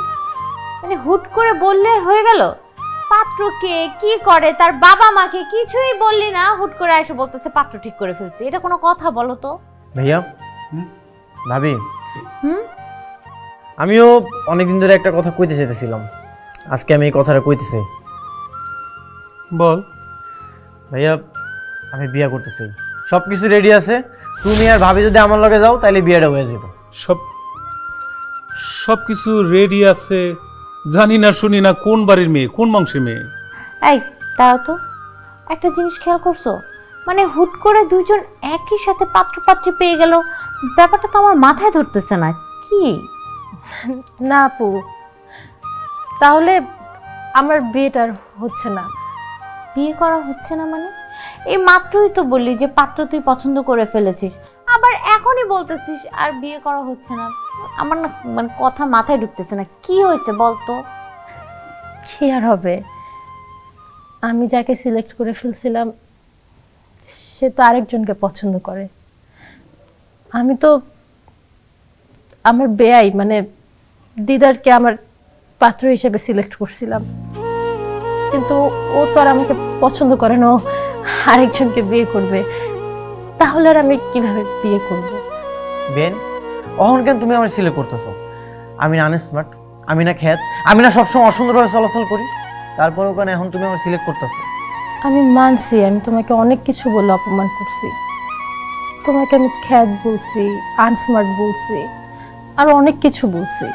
মানে হুট করে বললে হয়ে গেল? পাত্র কে, কি করে, তার বাবা মাকে কিছুই বললি না, হুট করে এসে বলতেছে পাত্র ঠিক করে ফেলছি। এটা কোনো কথা বলো তো? ভাইয়া ভাবি, হুম, আমিও অনেকদিন ধরে একটা কথা কইতে চাইতেছিলাম, আজকে আমি এই কথাটা কইতেছি। বল। ভাইয়া আমি বিয়ে করতে চাই, সব কিছু রেডি আছে, তুমি আর ভাবি যদি আমার লগে যাও তাহলে বিয়েটা হয়ে যাবে। সব কিছু রেডি আছে, জানি না শুনি না কোন বাড়ির মেয়ে, কোন বংশের মেয়ে। এই দাঁড়াও তো, একটা জিনিস খেয়াল করছো? মানে হুট করে দুইজন একই সাথে পাত্র পাত্রী পেয়ে গেল, ব্যাপারটা তো আমার মাথায় ধরতেছে না। কি না আপু, তাহলে আমার বিয়েটা আর হচ্ছে না। বিয়ে করা হচ্ছে না মানে? এই মাত্রই তো বললি যে পাত্র তুই পছন্দ করে ফেলেছিস, আবার এখনই বলতেছিস আর বিয়ে করা হচ্ছে না। আমার না মানে কথা মাথায় ঢুকতেছে না, কি হয়েছে বলতো? কি আর হবে, আমি যাকে সিলেক্ট করে ফেলছিলাম সে তো আরেকজনকে পছন্দ করে। আমি তো আমার বেয়াই মানে দিদারকে আমার পাত্র হিসেবে সিলেক্ট করছিলাম, কিন্তু ও তো আর আমাকে পছন্দ করে না, ও আরেকজনকে বিয়ে করবে। তাহলে আর আমি কিভাবে বিয়ে করব? বেন, অহন কেন তুমি আমার সিলেক্ট করতেছো? আমি না আনস্মার্ট, আমি না খ্যাত, আমি না সবসময় অসুন্দরভাবে চলাচল করি, তারপরেও কেন এখন তুমি আমার সিলেক্ট করতেছো? আমি মানছি আমি তোমাকে অনেক কিছু বলে অপমান করছি, তোমাকে আমি খ্যাত বলছি, আনস্মার্ট বলছি, আর অনেক কিছু বলছি,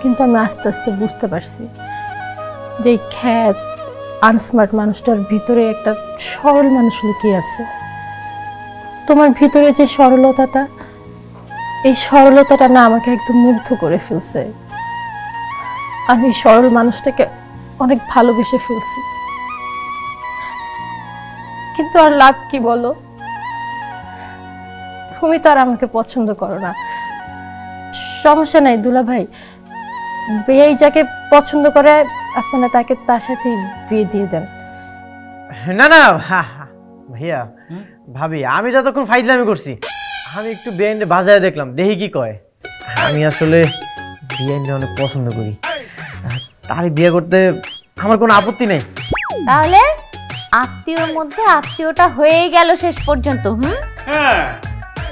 কিন্তু আমি আস্তে আস্তে বুঝতে পারছি যে এই খ্যাত আনস্মার্ট মানুষটার ভিতরে একটা সরল মানুষ লুকিয়ে আছে। তোমার ভিতরে যে সরলতাটা, এই সরলতাটা না আমাকে একদম মুগ্ধ করে ফেলছে। আমি সরল মানুষটাকে অনেক ভালোবেসে ফেলছি, কিন্তু আর লাভ কি বলো? তুমি তো আর আমাকে পছন্দ করো না। সমস্যা নাই দুলা ভাই, বিয়ে যাকে পছন্দ করে আপনারা তাকে তার সাথে বিয়ে দিয়ে দেন। না না ভাইয়া ভাবি, আমি যতক্ষণ ফাইজলামি করছি, আমি একটু বেআইনে বাজারে দেখলাম, দেখি কি কয়। আমি আসলে বেআইনটা অনেক পছন্দ করি, তার বিয়ে করতে আমার কোনো আপত্তি নেই। তাহলে আত্মীয়র মধ্যে আত্মীয়টা হয়ে গেল শেষ পর্যন্ত। হ্যাঁ,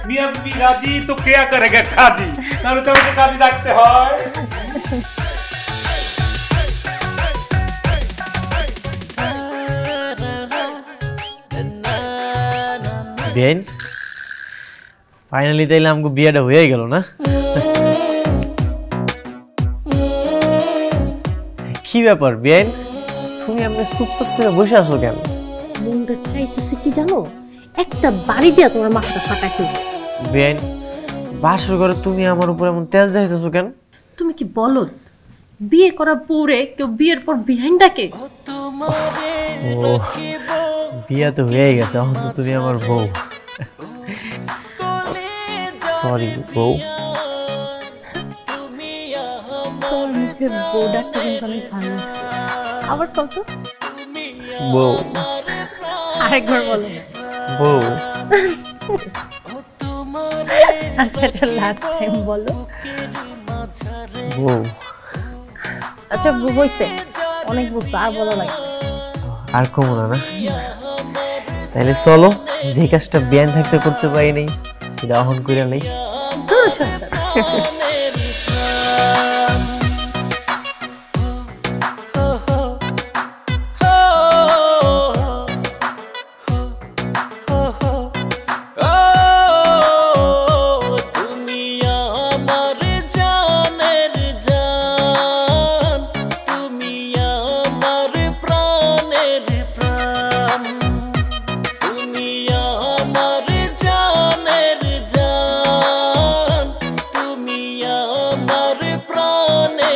মিয়া বিবি রাজি তো কেয়া করেগা কাজী, তাহলে তো আমাকে কাজী ডাকতে হয়। বেআইন ফাইনালি তাইলে আমাকে বিয়েটা হয়ে গেল না? কি ব্যাপার বেআইন, তুমি আপনি চুপচাপ করে বসে আছো কেন? মনটা চাইতেছে কি জানো, একটা বাড়ি দিয়ে তোমার মাথাটা ফাটাই ফেলবো। বেআইন, বাসর ঘরে তুমি আমার উপর এমন তেজ দেখাইতেছো কেন? তুমি কি বলো, বিয়ে করা পরে কেউ বিয়ের পর বিহাইন্ডটাকে? ও বিয়ে তো হয়ে গেছে, এখন তো তুমি আমার বউ। সরি বউ। তোর মুখে বউ ডাকটা কিন্তু অনেক ভালো লাগছে। আবার কত? বউ। আরেকবার বলো। বউ। আচ্ছা লাস্ট টাইম বলো। বউ। আচ্ছা হইছে, অনেক বলছো, আর বলা লাগবে। আর কমো না না? তাহলে চলো, যে কাজটা বিয়ান থাকতে করতে পারি নাই সেটা অহন করে নেই। আমার প্রাণে